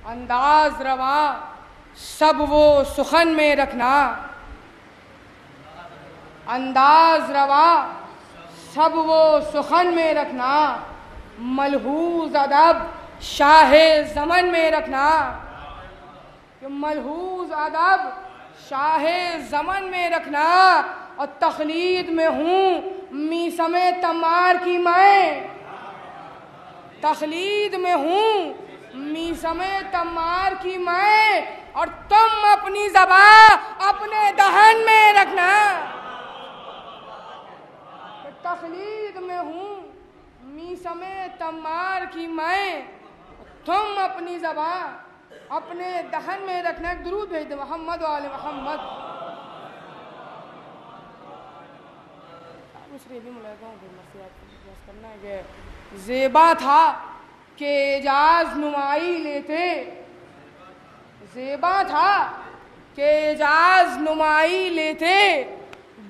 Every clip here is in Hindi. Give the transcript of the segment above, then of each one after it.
अंदाज रवा सब वो सुखन में रखना, अंदाज रवा सब वो सुखन में रखना, मलहूज अदब शाहे ज़मन में रखना। कि मलहूज अदब शाहे ज़मन में रखना। और तखलीद में हूँ मीसमे तमार की मैं, तखलीद में हूँ मीसमे तमार की मैं, और तुम अपनी ज़बान अपने दहन में रखना। तखलीद में हूँ मीसमे तमार की मैं, तुम अपनी ज़बान अपने दहन में रखना। दुरूद भेज दे मोहम्मद वाले मोहम्मद। दूसरे भी करना है कि ज़ेबा था कि एजाज नुमाई लेते, ज़ेबा था कि एजाज नुमाई लेते,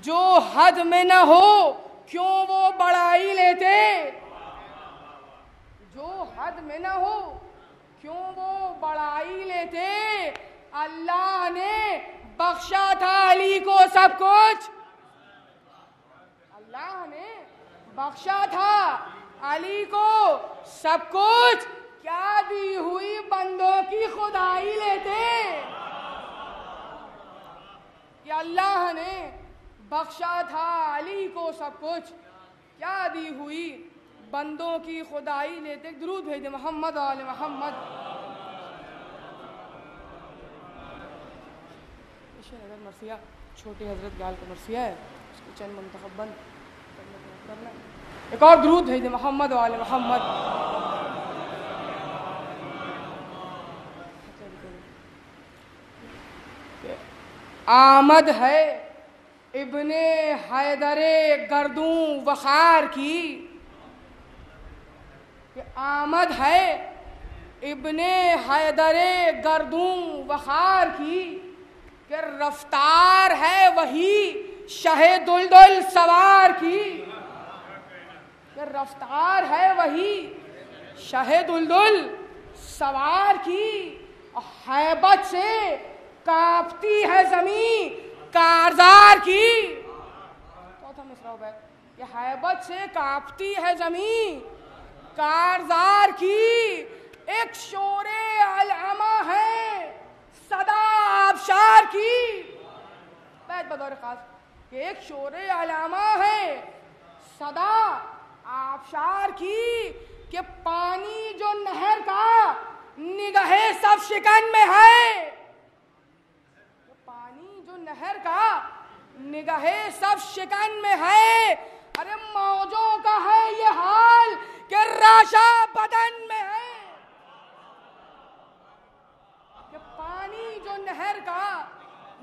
जो हद में न हो क्यों वो बड़ाई लेते, जो हद में न हो क्यों वो बड़ाई लेते। अल्लाह ने बख्शा था अली को सब कुछ, अल्लाह ने बख्शा था अली को सब कुछ, क्या दी हुई बंदों की खुदाई लेते। कि अल्लाह ने बख्शा था अली को सब कुछ, क्या दी हुई बंदों की खुदाई लेते। दुरूद भेज दे मोहम्मद वाले मोहम्मद। नगर मरसिया छोटी हजरत गाल का मरसिया है, उसको चंद मुंतखब बंद करना। एक और दुरूद भेज दे मोहम्मद वाले मोहम्मद। आमद है इब्ने हैदरे गर्दूं वखार की, आमद है इब्ने हैदरे गर्दूं वखार की, कि रफ्तार है वही शहे दुलदुल सवार की, कि रफ्तार है वही शहे दुलदुल सवार की, और हैबत से कांपती है जमीन कारजार की। चौथा मिसरा हो गया। ये हैबत से कांपती है जमीन कारजार की, एक शोरे अलअमा है सदा आबशार की। बैत बदौर खास कि एक शोरे अलअमा है सदा आबशार की, कि पानी जो नहर का निगाहे सब शिकन में है, पानी जो नहर का निगाहे सब शिकन में है। अरे मौजों का है ये हाल कि राशा बदन में है, कि पानी जो नहर का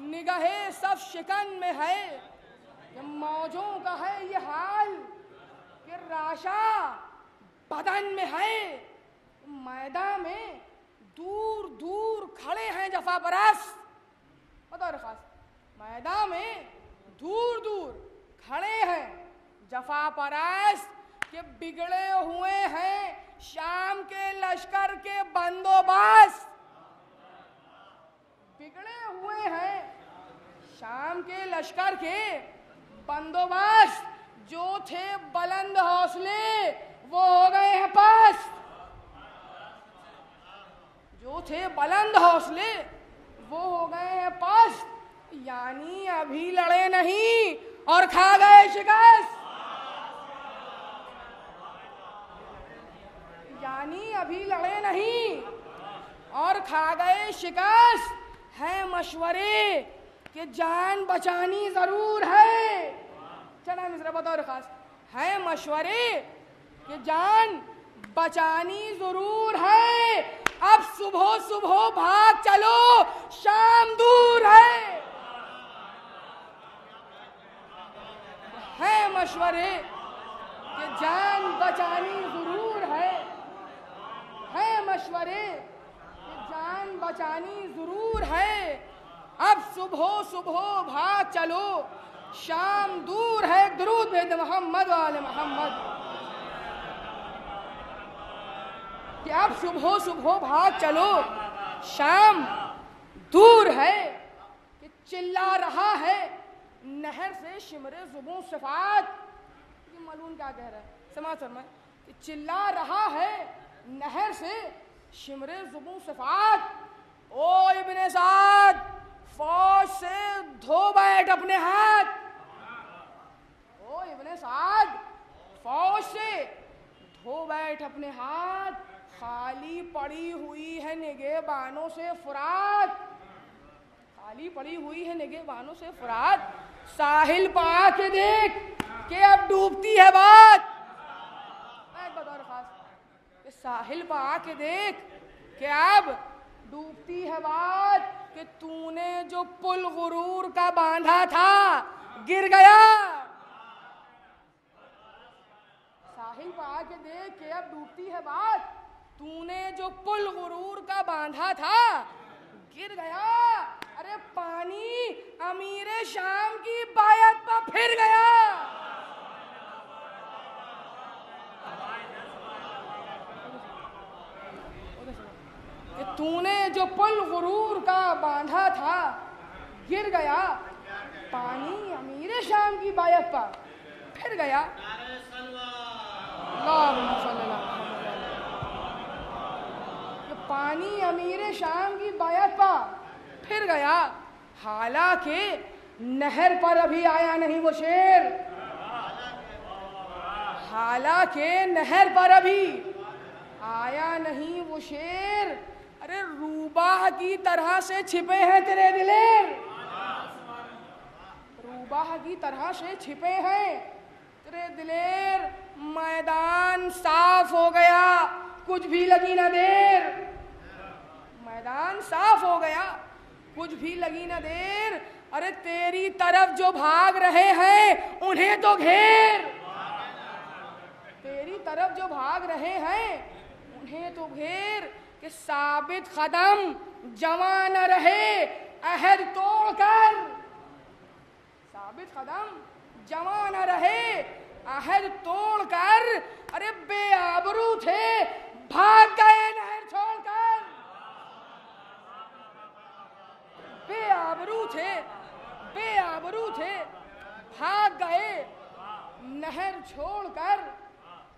निगाहे सब शिकन में है, कि मौजों का है ये हाल कि राशा बदन में है। मैदान में दूर दूर खड़े हैं जफा परस्त, बतौर खास मैदान में दूर दूर खड़े हैं जफा परस्त, के बिगड़े हुए हैं शाम के लश्कर के बंदोबस्त, बिगड़े हुए हैं शाम के लश्कर के बंदोबस्त, जो थे बुलंद हौसले वो हो गए हैं पस्त, जो थे बुलंद हौसले वो हो गए हैं पस्त। यानी अभी लड़े नहीं और खा गए शिकस्त, यानी अभी लड़े नहीं और खा गए शिकस्त। है मशवरे कि जान बचानी जरूर है, चला मिसरा बतौर खास। है मशवरे कि जान बचानी जरूर है, अब सुबह सुबह भाग चलो शाम दूर है। है मशवरे कि जान बचानी जरूर है मशवरे कि जान बचानी जरूर है, अब सुबह सुबह भाग चलो शाम दूर है। दुरूद भेज मोहम्मद वाले मोहम्मद। कि अब सुबह सुबह भाग चलो शाम दूर है कि चिल्ला रहा है नहर से शिमरे जुबों सिफात। ये मलून क्या कह रहा है, समाज फरमाए कि चिल्ला रहा है नहर से शिमरे जुबों सिफात। ओ इब्ने साद, फौज से धो बैठ अपने हाथ। ओ इब्ने साद, फौज से धो बैठ अपने हाथ। खाली पड़ी हुई है निगहबानों से फुरात, खाली पड़ी हुई है निगहबानों से फुरात। साहिल पा के देख के अब डूबती है बात। बतौर खास साहिल पा के देख के अब डूबती है बात कि तूने जो पुल गुरूर का बांधा था गिर गया। साहिल पा के देख के अब डूबती है बात, तूने जो पुल गुरूर का बांधा था गिर गया। अरे पानी अमीरे शाम की बायत पर फिर गया। कि तूने जो पुल गुरूर का बांधा था गिर गया। पानी अमीरे शाम की बायत पर फिर गया। पानी अमीरे शाम की बायत पर फिर गया। हालांकि नहर पर अभी आया नहीं वो शेर, हालांकि नहर पर अभी आया नहीं वो शेर। अरे रूबाह की तरह से छिपे हैं तेरे दिलेर, रूबाह की तरह से छिपे हैं तेरे दिलेर। मैदान साफ हो गया, कुछ भी लगी ना देर। मैदान साफ हो गया, कुछ भी लगी ना देर। अरे तेरी तरफ जो भाग रहे हैं उन्हें तो घेर, तेरी तरफ जो भाग रहे हैं उन्हें तो घेर। कि साबित कदम जमा न रहे अहद तोड़कर, साबित कदम जमा न रहे अहद तोड़कर। अरे बेआबरू थे भाग गए नहर छोड़कर, बेआबरू थे, बेआबरू थे भाग गए नहर छोड़कर।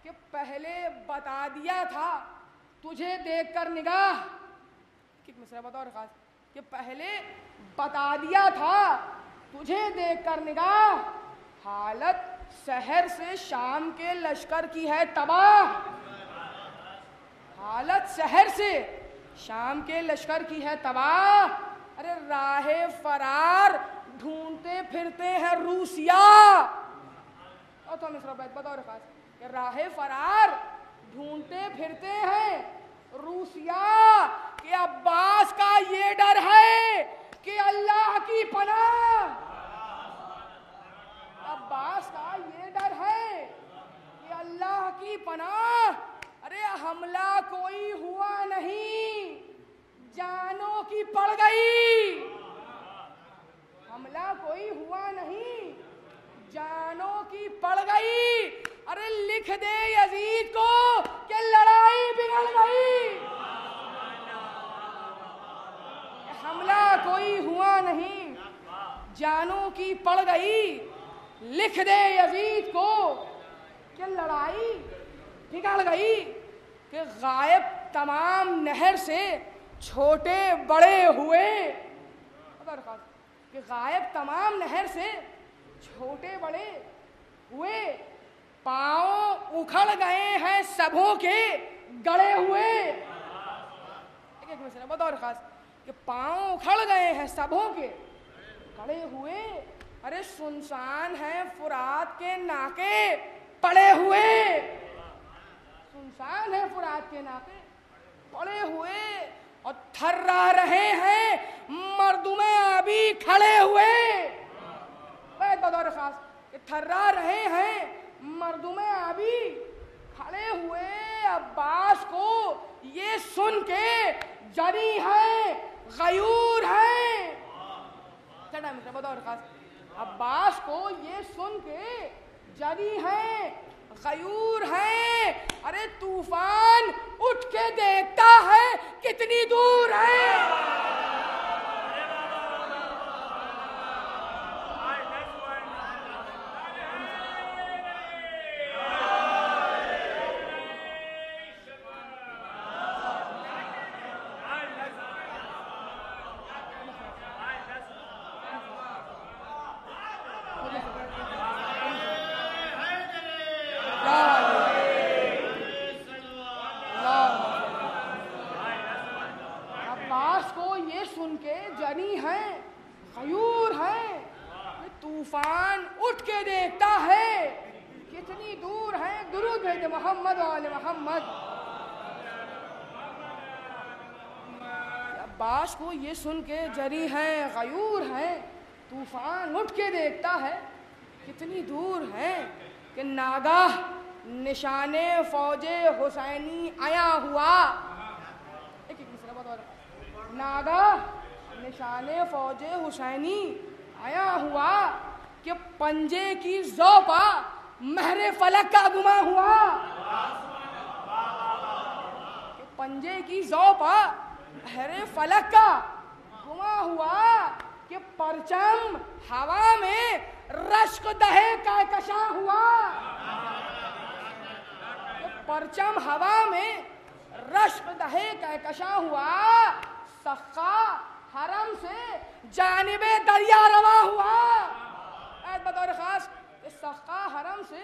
कि पहले बता दिया था तुझे देखकर निगाह, किक मिसरा बतौर खास कि पहले बता दिया था तुझे देखकर निगाह। हालत शहर से शाम के लश्कर की है तबाह, हालत शहर से शाम के लश्कर की है तबाह। अरे राहे फरार ढूंढते फिरते हैं रूसिया। और तो मिसरा बतौर खास कि राहे फरार ढूंढते फिरते हैं रूसिया। कि अब्बास का ये डर है कि अल्लाह की पनाह, अब्बास का ये डर है कि अल्लाह की पनाह। अरे हमला कोई हुआ नहीं, जानों की पड़ गई। हमला कोई हुआ नहीं, जानों की पड़ गई। अरे लिख दे यजीद को कि लड़ाई बिगड़ गई। हमला कोई हुआ नहीं, जानों की पड़ गई। लिख दे यजीद को कि लड़ाई बिगड़ गई। कि गायब तमाम नहर से छोटे बड़े हुए, कि गायब तमाम नहर से छोटे बड़े हुए। पांव उखड़ गए हैं सबों के गड़े हुए। एक मिसरा बतौर खास कि पांव उखड़ गए हैं सबों के गड़े हुए। अरे सुनसान है फुरात के नाके पड़े हुए, सुनसान है फुरात के नाके पड़े हुए। और थर्रा रहे हैं मर्दुमे अभी खड़े हुए। बतौर खास कि थर्रा रहे हैं मर्दुमे अभी खड़े हुए। अब्बास को ये सुन के जरी है गयूर है। बतौर खास अब्बास को ये सुन के जरी है गयूर है। अरे तूफान उठ के देखता है कितनी दूर है। जनी हैं, गयूर हैं, ये तूफान उठ के देखता है कितनी दूर है। दुरूद भेज मोहम्मद वाले मोहम्मद। अब्बास को ये सुन के जरी हैं, गयूर हैं, तूफान उठ के देखता है कितनी दूर है कि नागाह निशाने फौजे हुसैनी आया हुआ। एक मिसरा बता रहा। नागाह निशाने फौजे हुसैनी आया हुआ कि पंजे की ज़ौपा महरे फलक का गुमा हुआ। कि पंजे की ज़ौपा महरे फलक का गुमा हुआ कि परचम हवा में रश्क दहे कहकशां हुआ। परचम हवा में रश्क दहे कहकशां हुआ। सख्खा हरम से जानिबे दरिया रवा हुआ। बतौर खास सख्खा हरम से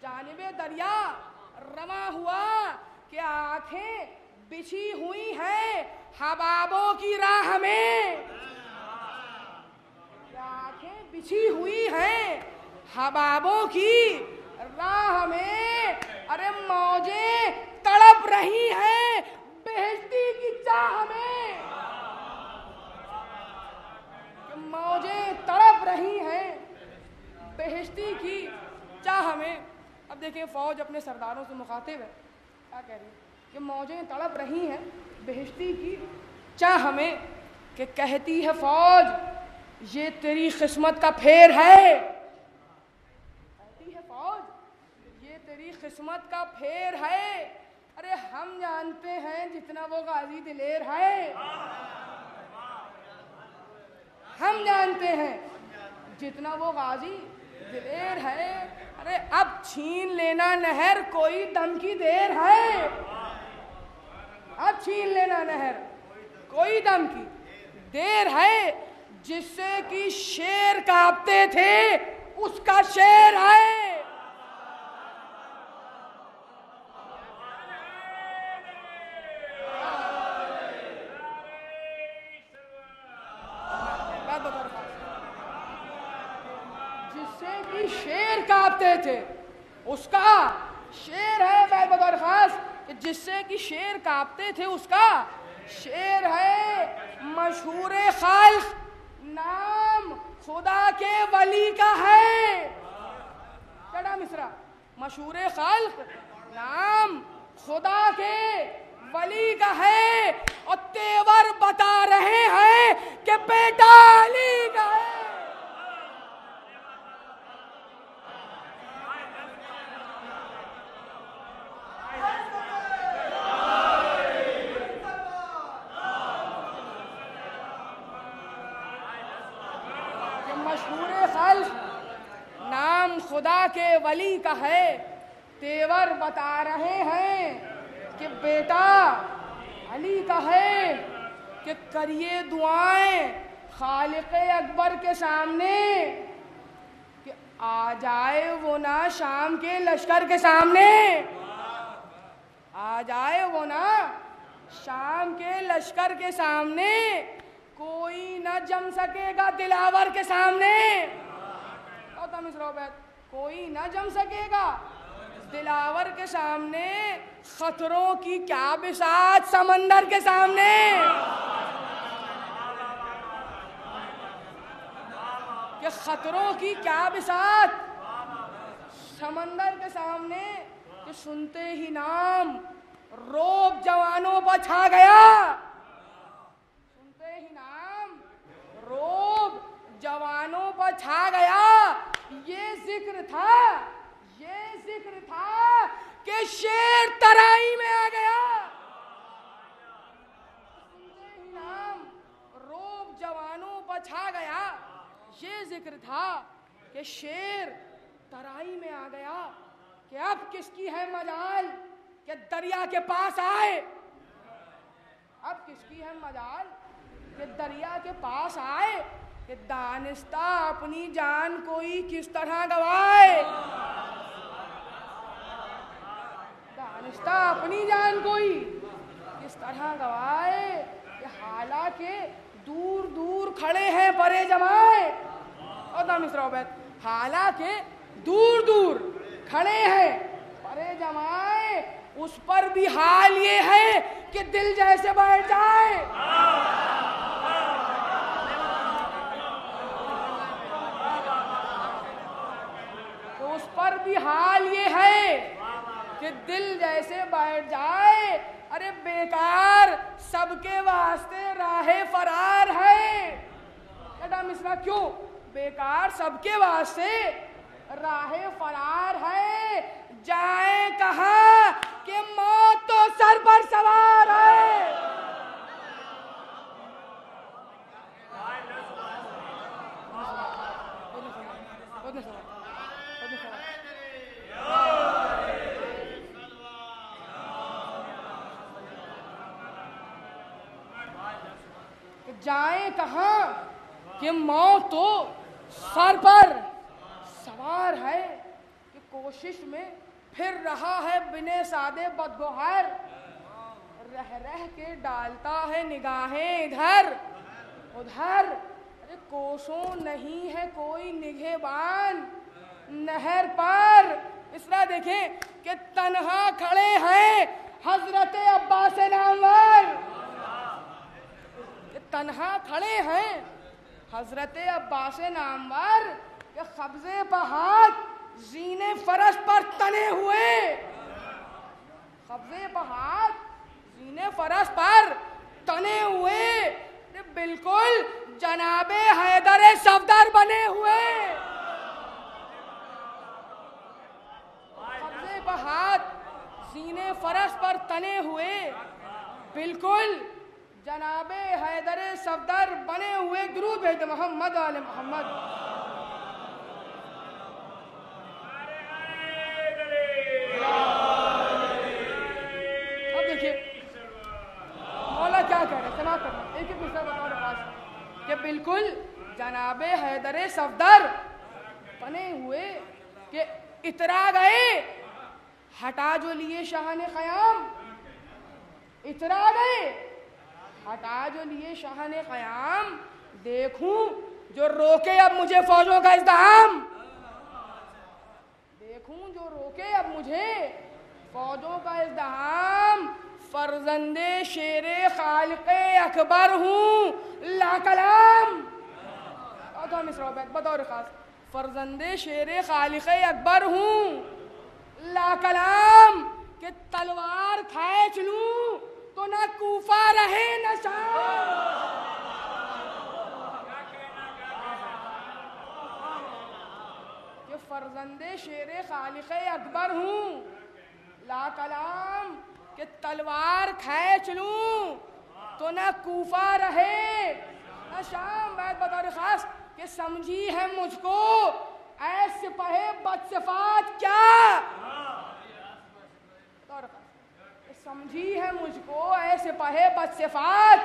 जानिबे दरिया रवा हुआ कि आंखें बिछी हुई हैं हबाबों की राह में। आंखें बिछी हुई हैं हबाबों की राह में। अरे मौजें तड़प रही हैं बेहश्ती की चाह में। मौजें तड़प रही हैं बेहश्ती की चाह में। अब देखिए फौज अपने सरदारों से मुखातिब है, क्या कह रही है कि मौजें तड़प रही हैं बेहश्ती की चाह में। कि कहती है फौज ये तेरी किस्मत का फेर है। कहती है फौज ये तेरी किस्मत का फेर है। अरे हम जानते हैं जितना वो गाजी दिलेर है। हम जानते हैं जितना वो गाजी दिलेर है। अरे अब छीन लेना नहर कोई दम की देर है। अब छीन लेना नहर कोई दम की देर है। जिससे कि शेर कांपते थे उसका शेर है। जिससे कि शेर कांपते थे उसका शेर है। मैं बतौर खास जिससे कि शेर कांपते थे उसका शेर है। मशहूर खाल्क नाम खुदा के वली का है। कड़ा मिसरा। मशहूर खाल्क नाम खुदा के वली का है। और तेवर बता रहे हैं कि बेटा अली का है। नाम खुदा के वली का है। तेवर बता रहे हैं कि बेटा अली का है। कि करिए दुआएं खालिक़े अकबर के सामने कि आ जाए वो ना शाम के लश्कर के सामने। आ जाए वो ना शाम के लश्कर के सामने। कोई न जम सकेगा दिलावर के सामने। कोई न जम सकेगा दिलावर के सामने। खतरों की क्या बिसात समंदर के सामने। कि खतरों की क्या बिसात समंदर के सामने। कि सुनते ही नाम रोब जवानों पर छा गया। सुनते ही नाम रोब जवानों पर छा गया। ये जिक्र था कि शेर तराई में आ गया। सुनते ही नाम रोब जवानों पर छा गया। ये जिक्र था कि शेर तराई में आ गया। कि अब किसकी है मजाल कि दरिया के पास आए। अब किसकी है मजाल कि दरिया के पास आए। कि दानिस्ता अपनी जान कोई किस तरह गवाए। दानिस्ता अपनी जान कोई किस तरह गवाए। कि हालांकि दूर दूर खड़े हैं परे जमाए। और मिश्रा उबैद, हालांकि दूर दूर खड़े हैं परे जमाए, उस पर भी हाल ये है कि दिल जैसे बैठ जाए। तो उस पर भी हाल ये है कि दिल जैसे बैठ जाए। अरे बेकार सबके वास्ते राहे फरार है। बेटा मिश्रा, क्यों बेकार सबके वास्ते राहे फरार है? जाए कहाँ कि मौत तो सर पर सवार है। जाए कहाँ कि मौत तो सर पर सवार है। कि कोशिश में फिर रहा है बिने सादे बदगोहर, रह रह के डालता है निगाहें इधर उधर। अरे कोसों नहीं है कोई निगहबान नहर पर। इस तरह देखें कि तन्हा खड़े हैं हजरत अब्बास नामवर, तन्हा खड़े हैं हजरत अब्बास नामवर के कब्जे पर हाथ जीने फरस पर तने हुए। कब्जे पर हाथ जीने फरस पर तने हुए, बिल्कुल जनाबे हैदर सफदर बने हुए। कब्जे पर हाथ जीने फरस पर तने हुए, बिल्कुल जनाबे हैदर सफदर बने हुए। दुरूद भेज दे मोहम्मद आले मोहम्मद। अब देखिए मौला क्या कह रहे हैं, समाप्त करना एक एक मिसरा बताओ पास कि बिल्कुल जनाबे हैदर सफदर बने हुए कि इतरा गए हटा जो लिए शाहने क़याम। इतरा गए हटा जो लिए शाहने क़याम, देखूं जो रोके अब मुझे फौजों का इज़्दिहाम। देखूं जो रोके अब मुझे फौजों का इज़्दिहाम। फर्जंदे शेरे खालिक़े अकबर हूँ ला कलाम। बतौर खास, फर्जंदे शेरे खालिक़े अकबर हूँ ला कलाम। कि तलवार खींच लूं तो ना कूफा रहे न शाम। कि फर्जंदे शेरे खालिक़े अकबर हूँ ला कलाम। कि तलवार खींच लूं तो ना कूफा रहे न शाम। मैं बतौर खास कि समझी है मुझको ऐसे पहे बदसिफात क्या। समझी है मुझको ऐसे पहे बदसिफात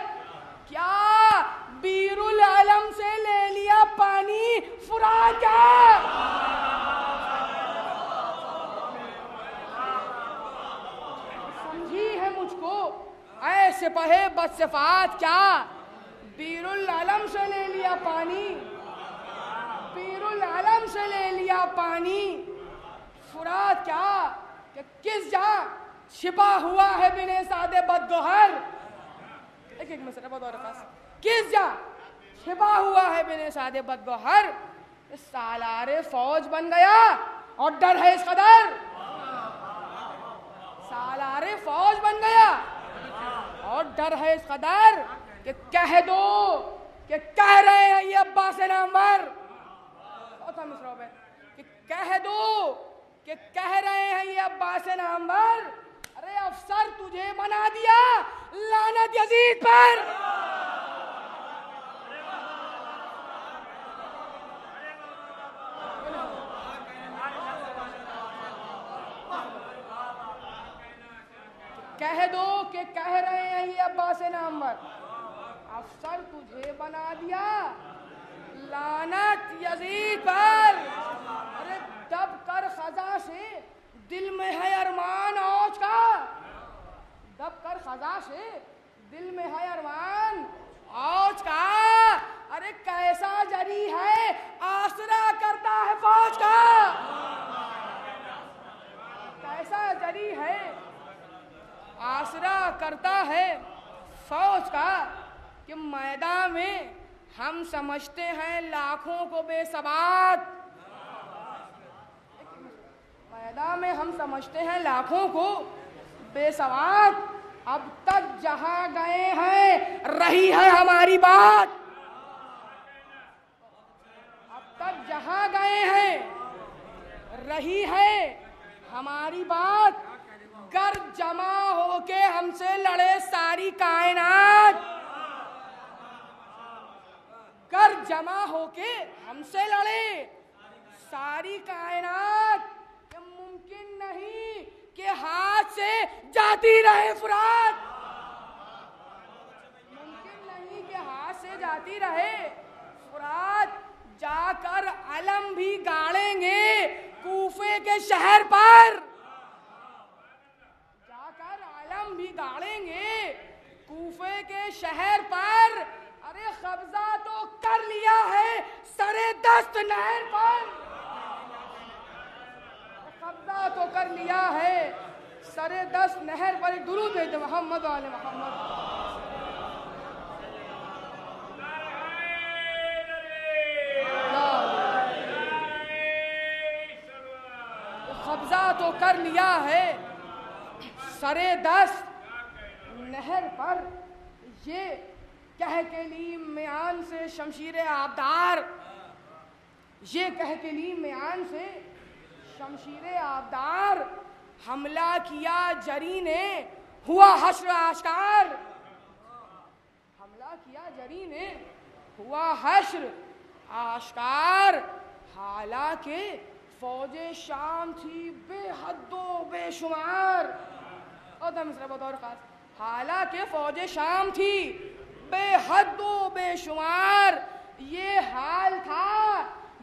क्या। बीरुल आलम से ले लिया पानी फुरात क्या। समझी है मुझको ऐसे पहे बदसिफात क्या। बीरुल आलम से ले लिया पानी, बीरुल आलम से ले लिया पानी फुरात क्या। कि किस जा छिपा हुआ है बिने सादे बदगोहर। एक एक मसला बतौर खास, किस जा छिपा हुआ है बिने सादे बदगोहर। सालारे फौज बन गया और डर है इस कदर। सालारे फौज बन गया और डर है इस कदर कि कह दो कि कह रहे हैं ये अब्बास नामवर। कि कह दो कि कह रहे हैं ये अब्बास नामवर। अरे अफसर तुझे बना दिया लानत यजीद पर। कह दो कि कह रहे हैं ये अब्बास नामवर। अफसर तुझे बना दिया लानत यजीद पर। अरे दब कर खजा से दिल में है अरमान औज का। दब कर खजा से दिल में है अरमान फौज का अरे कैसा जरी है, आसरा करता है फौज का। कैसा जरी है, आसरा करता है फौज का, कि मैदान में हम समझते हैं लाखों को बेसवाद। मैदान में हम समझते हैं लाखों को बेसवाद। अब तक जहां गए हैं रही है हमारी बात। अब तक जहां गए हैं रही है हमारी बात। कर जमा होके हमसे लड़े सारी कायनात। कर जमा होके हमसे लड़े सारी कायनात। ये मुमकिन नहीं कि हाथ से जाती रहे फुरात। मुमकिन नहीं कि हाथ से जाती रहे फुरात। जाकर अलम भी गाड़ेंगे कूफे के शहर पर। जाकर अलम भी गाड़ेंगे कूफे के शहर पर। अरे कब्जा तो कर लिया है सरे दस्त नहर पर। कब्जा तो कर लिया है सरे दस्त नहर पर। एक दुरूद भेज दे मोहम्मद वाले मोहम्मद। कब्जा तो कर लिया है सरे दस्त नहर पर। ये कह के ली म्यान से शमशीर आबदार। ये कह के ली म्यान से शमशीर आबदार। हमला किया जरी ने हुआ हश्र आश्कार। हमला किया जरी ने हुआ हश्र आश्कार। हालांकि फौजे शाम थी बेहदो बेशुमार। और मिसरा बतौर खास, हालांकि फौजे शाम थी बेहदो बेशुमार। ये हाल था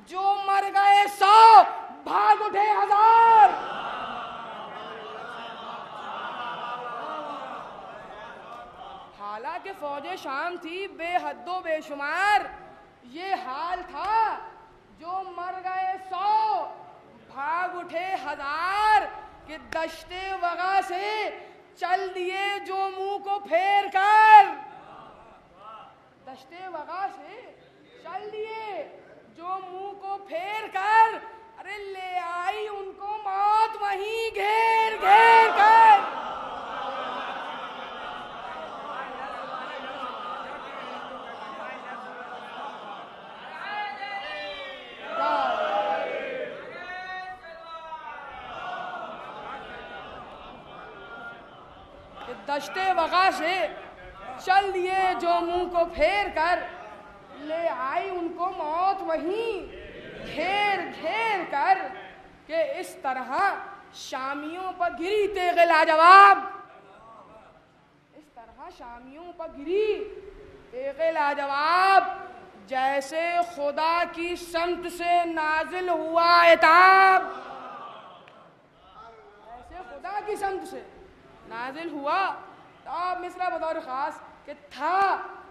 जो मर गए 100 भाग उठे 1000। हालांकि फौजे शाम थी बेहदो बेशुमार। ये हाल था जो मर गए 100 भाग उठे 1000। कि दश्ते वगा से चल दिए जो मुंह को फेर कर। दश्ते वगा से चल दिए जो मुंह को फेर कर। अरे ले आई उनको मौत वहीं घेर घेर कर। दश्ते वगा से चल दिए जो मुंह को फेर कर। ले आई उनको मौत वहीं घेर घेर कर। कि इस तरह शामियों पर गिरी तेग़े लाजवाब। इस तरह शामियों पर गिरी तेग़े लाजवाब। जैसे खुदा की समत से नाजिल हुआ इताब। ऐसे खुदा की समत से नाजिल हुआ तब मिसरा बतौर खास कि था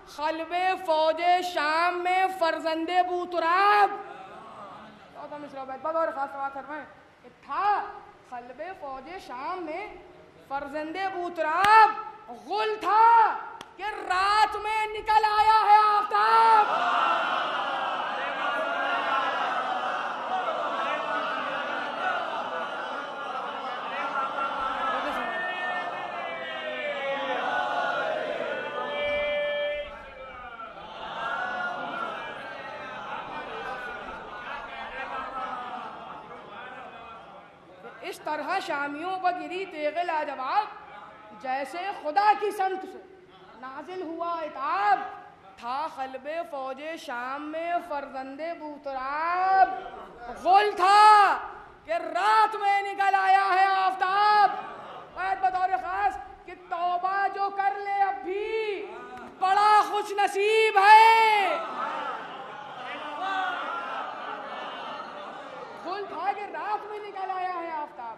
खलबे फौजे शाम में फरजंदे बूतराब। तो मिसरा बतौर खास फरमाए कि था खलबे फौजे शाम में फरजंदे बूतराब। गुल था कि रात में निकल आया है आफ्ताब। इस तरह शामियों पर गिरी तेग़े लाजवाब। जैसे खुदा की संत से नाजिल हुआ इताब। था खलबे फौजे शाम में फरजंदे बूतराब। गुल था कि रात में निकल आया है आफ्ताब। बतौर खास कि तौबा जो कर ले अब भी बड़ा खुश नसीब है। गुल था कि रात में निकल आया है आफ्ताब।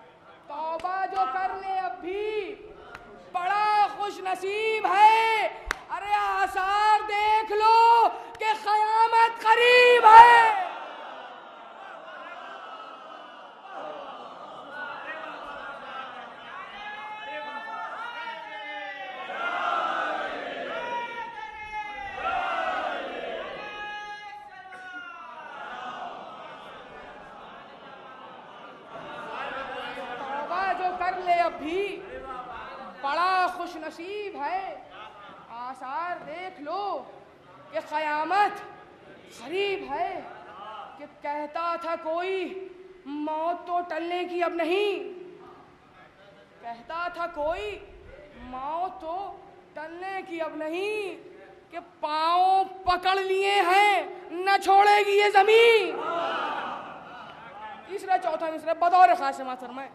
तौबा जो कर ले अब भी बड़ा खुश नसीब है। अरे आसार दे ले अब भी बड़ा खुश नसीब है। आसार देख लो कि क़यामत करीब है। कि कहता था कोई मौत तो टलने की अब नहीं, कहता था कोई मौत तो टलने की अब नहीं, कि पाँव पकड़ लिए हैं न छोड़ेगी ये जमीन। तीसरा चौथा मिसरा बतौर खास मास्टर में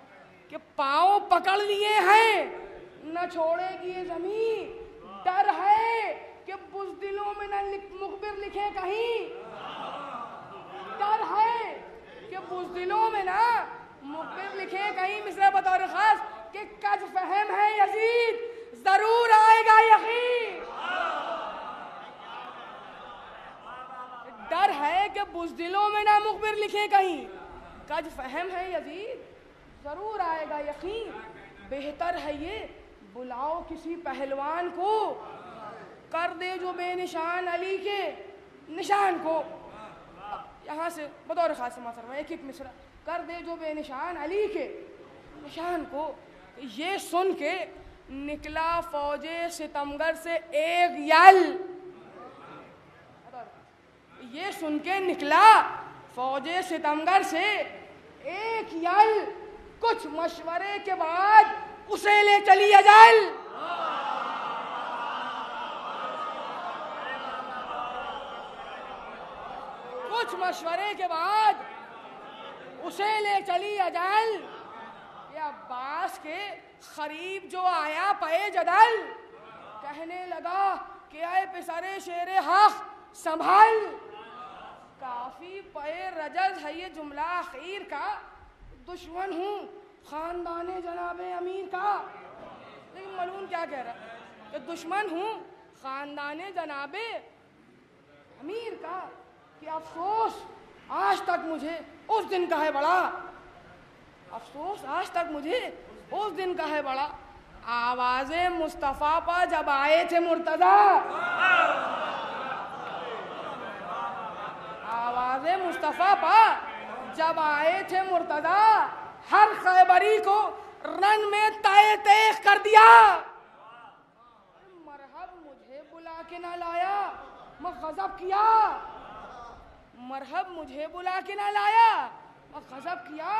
कि पाँव पकड़ लिए हैं न छोड़ेगी ये जमीन। डर है कि बुज़दिलों में न मुखबिर लिखे कहीं, डर है कि बुज़दिलों में ना मुखबिर लिखे कहीं। मिसरा बतौर खास कि कज फहम है यजीद जरूर आएगा यकीन। डर है कि बुज़दिलों में ना मुखबिर लिखे कहीं, कज फहम है यजीद जरूर आएगा यकीन। बेहतर है ये बुलाओ किसी पहलवान को, कर दे जो बेनिशान अली के निशान को। यहाँ से बतौर खास मासर में एक एक मिसरा, कर दे जो बेनिशान अली के निशान को। ये सुन के निकला फौजे सितमगर से एक यल, ये सुन के निकला फौजे सितमगर से एक यल। कुछ मशवरे के बाद उसे ले चली अजल। कुछ मशवरे के बाद उसे ले चली अजल। ये अब्बास के करीब जो आया पे जदल, कहने लगा कि आए पिसरे शेरे हक संभाल। काफी पे रजल है ये जुमला आखिर का। दुश्मन हूँ खानदाने जनाबे अमीर का। लेकिन मलून क्या कह रहा है कि दुश्मन हूँ खानदाने जनाबे अमीर का। कि अफसोस आज तक मुझे उस दिन का है बड़ा, अफसोस आज तक मुझे उस दिन का है बड़ा। आवाज़े मुस्तफ़ा पर जब आए थे मुर्तज़ा, आवाज़े मुस्तफ़ा पर जब आए थे मुर्तज़ा, हर खैबरी को रन में तय तय कर दिया। मरहब मुझे बुला के ना लाया मैं गज़ब किया, मरहब मुझे बुला के ना लाया मैं गज़ब किया।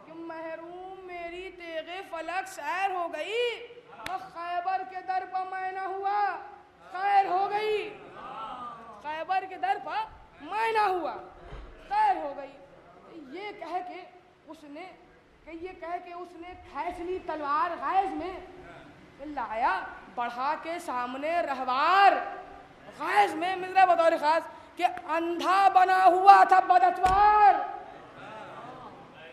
कि महरूम मेरी तेगे फलक सैर हो गई, मैं खैबर के दर पर मैं ना हुआ खैर हो गई। खैबर के दर पर मैं ना हुआ खैर हो गई। ये कह के उसने खींच ली तलवार गैज़ में, लाया बढ़ा के सामने रहवार। गैज़ में मिल बतौर खास कि अंधा बना हुआ था बदतवार।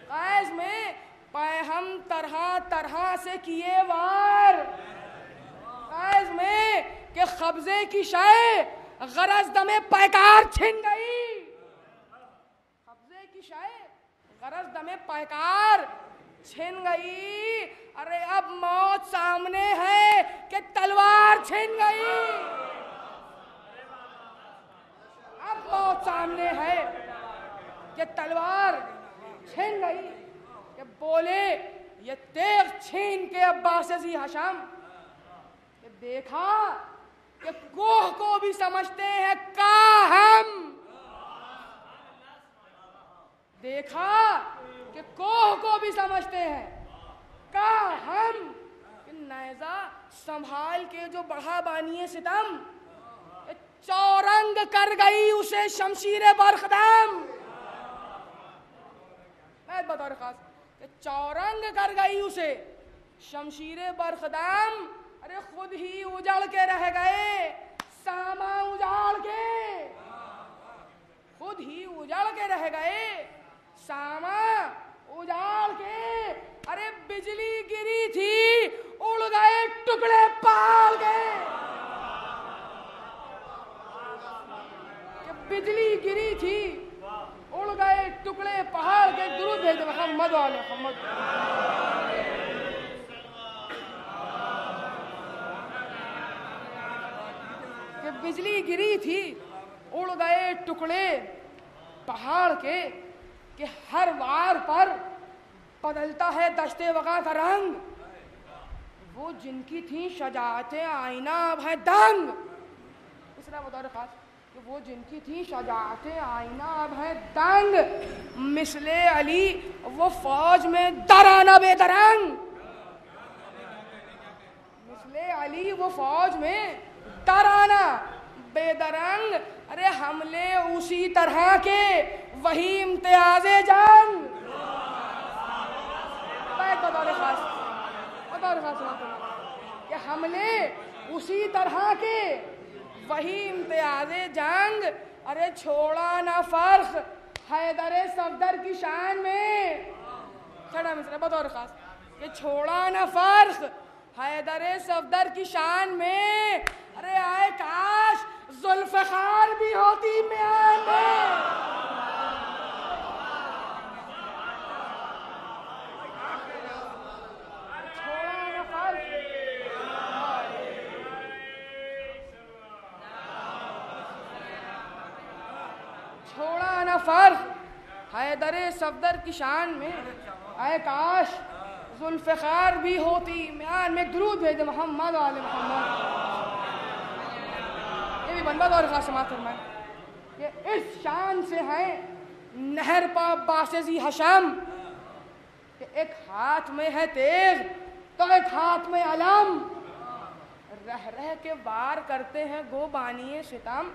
गैज़ में पैहम तरह तरह से किए वार। गैज़ में कि कब्जे की शय गरज दमे पैकार छिन गई। कब्जे की शय गरज दमे पैकार छिन गई। अरे अब मौत सामने है कि तलवार छिन गई। अब मौत सामने है कि तलवार छिन गई। कि बोले ये तेग छीन के अब्बास जी हशम, कि देखा कि कोह को भी समझते हैं का हम, देखा कि कोह को भी समझते हैं का हम। कि नैजा संभाल के जो बढ़ा बानिए सितम, चौरंग कर गई उसे शमशीर बरखदम। मैं बतौर खास कि चौरंग कर गई उसे शमशीर बरखदम। अरे खुद ही उजड़ के रह गए सामा उजाड़ के, खुद ही उजड़ के रह गए सामा उजाड़ के। अरे बिजली गिरी थी उड़ गए टुकड़े पाल के। बिजली गिरी थी उड़ गए टुकड़े पहाड़ के। दुरूद भेज मोहम्मद वाले मोहम्मद। कि बिजली गिरी थी उड़ गए टुकड़े पहाड़ के। कि हर वार पर बदलता है दश्ते वक़ा का रंग। वो जिनकी थी शजाते आईना अब है दंग। तीसरा बतौर खास कि वो जिनकी थी शजाते आईना अब है दंग। मिसले अली वो फौज में दराना बेदरंग। मिसले अली वो फौज में दराना बेदरंग। अरे हमले उसी तरह के वही इम्तियाज़े जंग। बतौर खास कि हमले उसी तरह के वही इम्तियाज़े जंग। अरे छोड़ा ना फर्क हैदर सफदर की शान में। छड़ा मिसरा बतौर खास कि छोड़ा ना फर्क हैदर सफदर की शान में। अरे आए काश जुल्फ़िकार भी होती म्यान में। छोड़ा ना फर्क हैदर सफदर की शान में। आए काश जुल्फ़िकार भी होती म्यान में। दुरूद भेज मोहम्मद वाले मोहम्मद। ये भी बनबत और खास समात फरमाए कि इस शान से है नहर पा बासजी हशम कि एक हाथ में है तेग तो एक हाथ में अलम। रह रह के वार करते हैं गो बानिए सितम।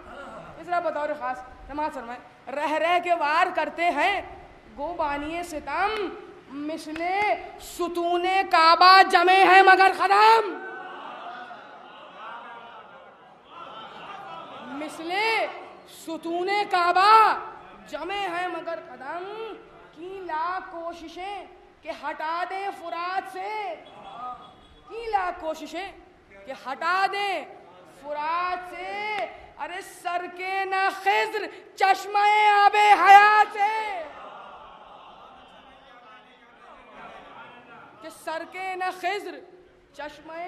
इसरा बतौर खास नमाज फरमाए रह रह के वार करते हैं गो बानिए सितम। मिसले सुतूने काबा जमे हैं मगर कदम। मिसले सुतूने काबा जमे हैं मगर कदम। की लाख कोशिशें कि हटा दें फुरात से। की लाख कोशिशें कि हटा दें फुरात से। अरे सर के न खिज्र चश्मे आबे हयात से। कि सर के न खिज्र चश्मे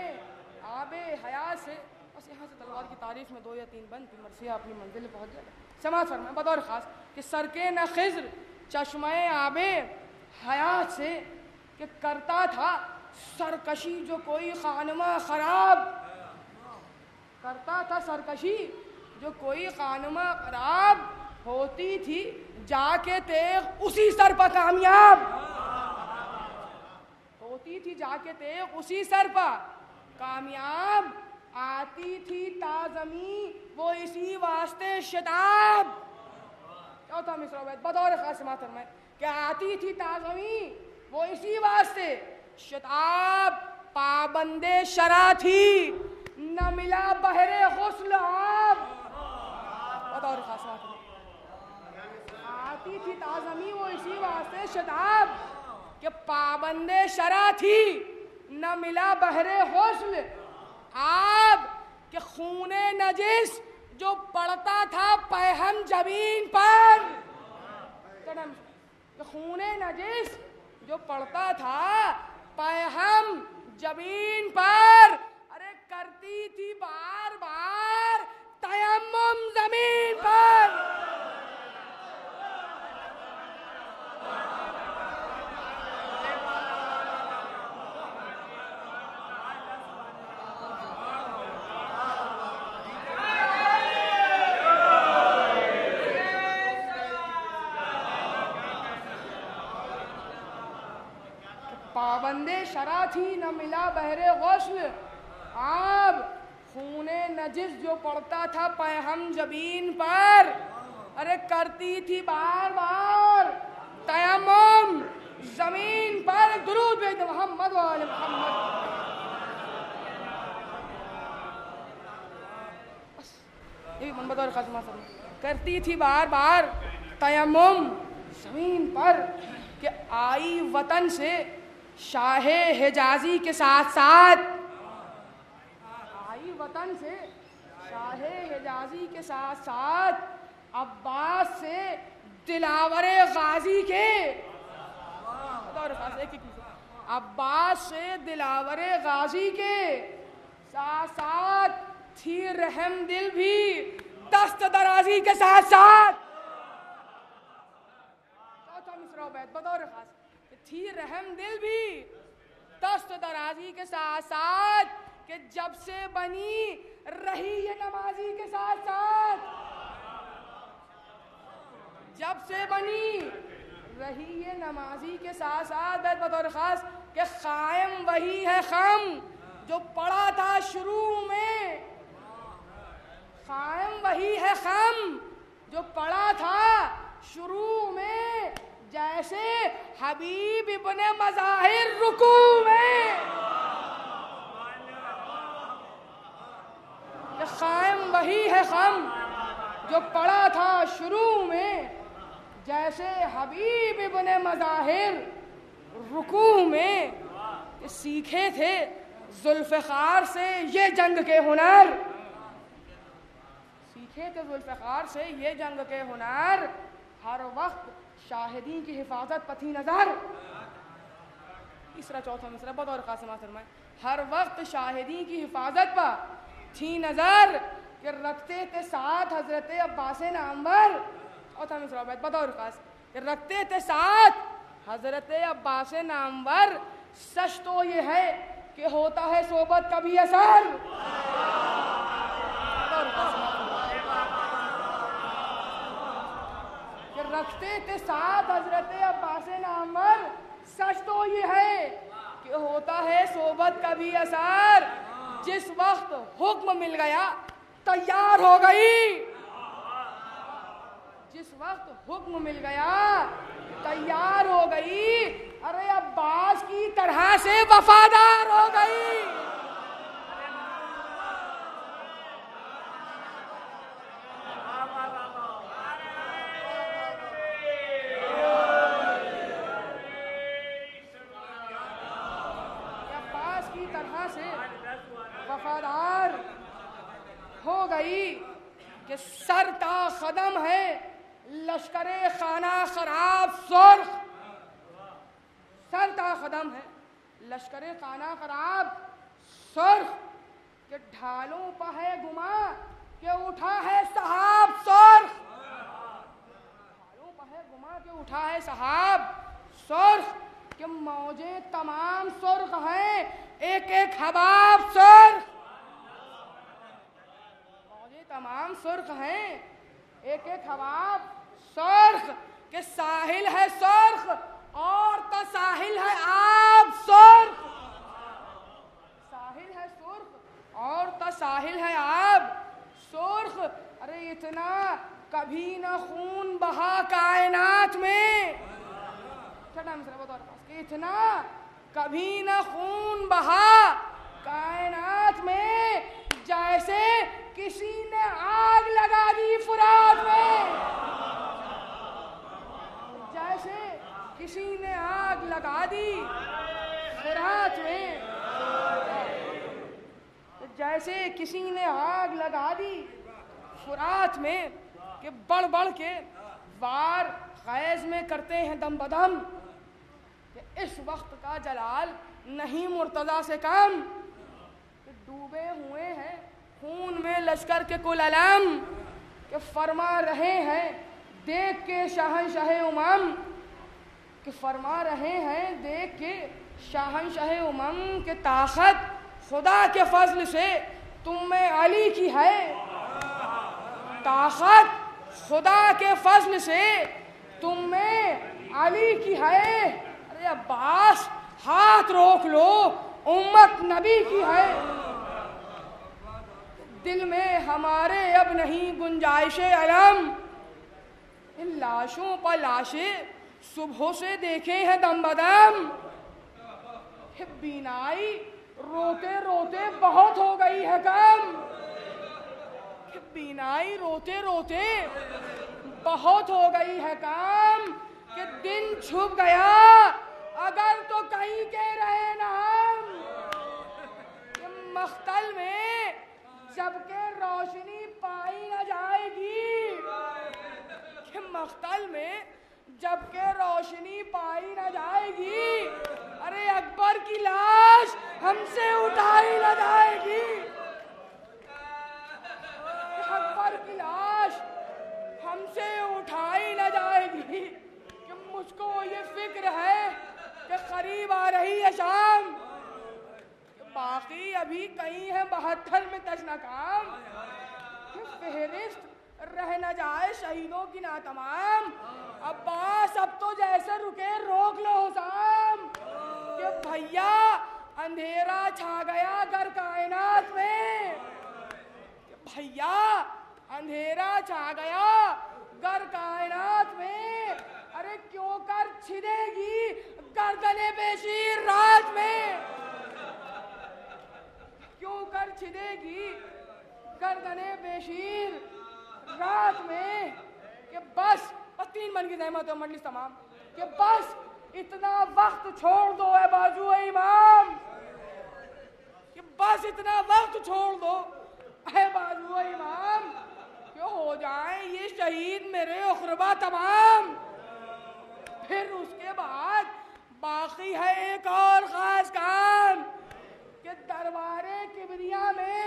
आबे हयात से। बस यहाँ से तलवार की तारीफ में 2 या 3 बंद फिर मरसिया अपनी मंजिल पहुँच जाए। समाज फरमाए बतौर खास कि सर के न खिज्र चश्मे आबे हयात से। कि करता था सरकशी जो कोई खानमा खराब। करता था सरकशी जो कोई खानमा खराब। होती थी जाके तेग उसी सर पर कामयाब। होती थी जाके तेग उसी सर पर कामयाब। आती थी ताज़मी वो इसी वास्ते शताब। क्या होता मिसरा बतौर खास समात फरमाए कि आती थी ताज़मी वो इसी वास्ते शताब। पाबंदे शरा थी न मिला बहरे हुस्न आब। बतौर खास बात आती थी ताज़मी वो इसी वास्ते शताब कि पाबंदे शरा थी न मिला बहरे हुस्न आब। कि खूने नजिस जो पड़ता था पैहम जमीन पर। खूने नजिस जो पड़ता था पैहम जमीन पर। अरे करती थी बार बार तयम्मुम जमीन पर। पाबंदे शरा थी न मिला बहरे गौस्ल आब। खूने नजिस जो पड़ता था पैहम जबीन पर। अरे करती थी बार बार तयम्मुम जमीन पर। दुरूद भेज मोहम्मद वाले मोहम्मद। ये भी मोहम्मद और खातिमा करती थी बार बार तयम्मुम जमीन पर। कि आई वतन से शाहे हिजाजी के साथ साथ। आई वतन से शाहे हिजाजी के साथ साथ अब्बास से दिलावरे गाजी के। अब्बास से दिलावरे गाजी के साथ साथ थी रहम दिल भी दस्त दराजी के साथ साथ। चौथा मिसरा बैत बतौर खास थी रहम दिल भी दस्त दराजी के साथ साथ कि जब से बनी रही ये नमाजी के साथ साथ, जब से बनी रही ये नमाजी के साथ साथ बतौर खास कि कायम वही है खम जो पड़ा था शुरू में, कायम वही है खम जो पड़ा था शुरू में, जैसे हबीब इब्ने मज़ाहिर रुकू में। कायम वही है खम जो पड़ा था शुरू में, जैसे हबीब इब्ने मज़ाहिर रुकू में। सीखे थे जुल्फ़िकार से ये जंग के हुनर, सीखे थे जुल्फ़िकार से ये जंग के हुनर, हर वक्त शाहिदीन की हिफाजत पथी नज़र। तीसरा चौथा मिसरा बतौर क़ासिमा फरमाए, हर वक्त शाहिदीन की हिफाजत पर थी नज़र कि रखते थे साथ हज़रत अब्बास नामवर। चौथा मिसरा बतौर ख़ास कि रखते थे साथ हज़रत अब्बास नामवर। सच तो ये है कि होता है सोबत कभी असर, कि रखते थे साथ हज़रत अब्बास नामवर। सच तो ये है कि होता है सोबत कभी असर। जिस वक्त हुक्म मिल गया तैयार हो गई, जिस वक्त हुक्म मिल गया तैयार हो गई। अरे अब्बास की तरह से वफादार हो गई। अब्बास की तरह से वफादार हो गई कि सरता कदम है लश्करे खाना खराब सुर्ख। सरता कदम है लश्करे खाना खराब सुर्ख के ढालों पर है गुमा के उठा है सहाब सुर्ख। ढालों पर है गुमा के उठा है सहाब सुर्ख के मौजे तमाम सुर्ख हैं एक एक हबाब सुर्ख। मौजे तमाम सुर्ख हैं एक एक हबाब सुर्ख के साहिल है सुर्ख और तसाहिल है आब सुर्ख। साहिल है सुर्ख और तसाहिल है आब सुर्ख। अरे इतना कभी न खून बहा कायनात में, छठा मिसरा बतौर कि इतना कभी न खून बहा कायनात में, जैसे किसी ने आग लगा दी फुरात में, जैसे किसी ने आग लगा दी फुरात में, जैसे किसी ने आग लगा दी फुरात में। कि बढ़ बढ़ के वार गैज़ में करते हैं दम बदम कि इस वक्त का जलाल नहीं मुर्तज़ा से कम। कि डूबे हुए हैं खून में लश्कर के कुल अलम कि फरमा रहे हैं देख के शहंशाह उमम, कि फरमा रहे हैं देख के शहंशाह उमम के ताकत खुदा के फजल से तुम में अली की है। ताकत खुदा के फजल से तुम में अली की है। अरे अब्बास हाथ रोक लो उम्मत नबी की है। दिल में हमारे अब नहीं गुंजाइश अलम, इन लाशों पर लाशें सुबह से देखे हैं दम बदम। बीनाई रोते रोते बहुत हो गई है कम, बीनाई रोते रोते बहुत हो गई है कम। कि दिन छुप गया अगर तो कहीं के रहे ना हम। मख्तल में जबकि रोशनी पाई न जाएगी, कि मख्तल में जबकि रोशनी पाई न जाएगी। अरे अकबर की लाश हमसे उठाई न जाएगी, अकबर की लाश हमसे उठाई न जाएगी। कि मुझको ये फिक्र है कि करीब आ रही है शाम, बाकी अभी कहीं है 72 में तशनाकाम। फेहरिस्त रह न जाए शहीदों की ना तमाम। अब्बास अब तो जैसे रुके रोक लो हुसाम कि भैया अंधेरा छा गया घर कायनात में। भैया अंधेरा छा गया घर कायनात में। अरे क्यों कर छिदेगी गर्दने बेशीर रात में। क्यों कर छिदेगी गर्दने बेशीर रात में। कि बस 3 मन की जहमत हो मजलिस तमाम कि बस इतना वक्त छोड़ दो है बाजू इमाम। कि बस इतना वक्त छोड़ दो है बाजू इमाम। क्यों हो जाए ये शहीद मेरे उखरबा तमाम। फिर उसके बाद बाकी है एक और खास काम कि दरबारे किबरिया में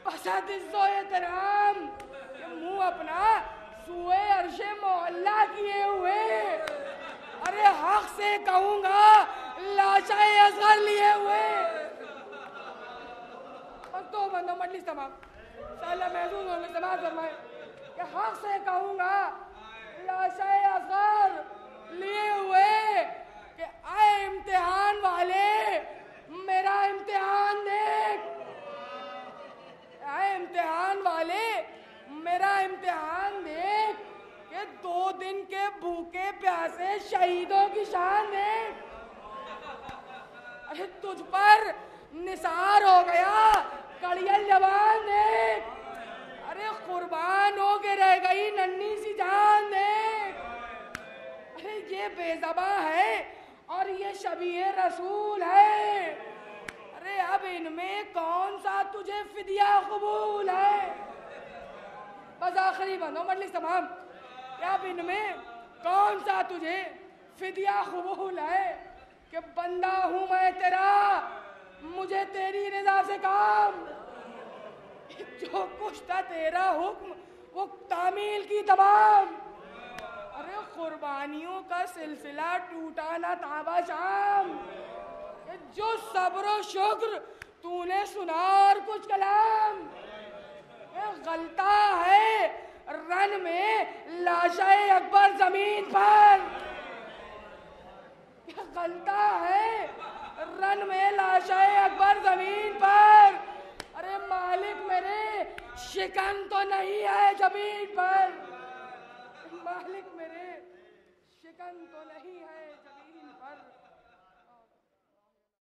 बसत इज्जो एहतराम। मुंह अपना सुए अर्शे मोहल्ला किए हुए। अरे हक से कहूंगा लाशाए असगर लिए हुए। और तो बंदो मजलिस तमाम साला महसूस होने से बात फरमाए कि हक से कहूंगा लाशाए असगर लिए हुए कि आए इम्तिहान वाले मेरा इम्तिहान देख। आए इम्तिहान वाले मेरा इम्तिहान देख कि 2 दिन के भूखे प्यासे शहीदों की शान देख। अरे तुझ पर निसार हो गया कड़ियल जवान देख। अरे कुर्बान हो के रह गई नन्ही सी जान देख। अरे ये बेज़बा है और ये शबीह रसूल है। अरे अब इनमें कौन सा तुझे फिदिया कबूल है। बस आखिरी बंदो मजलिस तमाम अब इनमें कौन सा तुझे फिदिया कबूल है। कि बंदा हूं मैं तेरा मुझे तेरी रजा से काम। जो कुछ था तेरा हुक्म वो तामील की तमाम। अरे कुर्बानियों का सिलसिला टूटा ना ताबा शाम। जो सब्र शुक्र तूने सुना और कुछ कलाम। गलता है रन में लाशाए अकबर जमीन पर। गलता है रन में लाशाए अकबर जमीन पर। अरे मालिक मेरे शिकन तो नहीं है जमीन पर। मालिक मेरे शिकन तो नहीं है जमीन पर।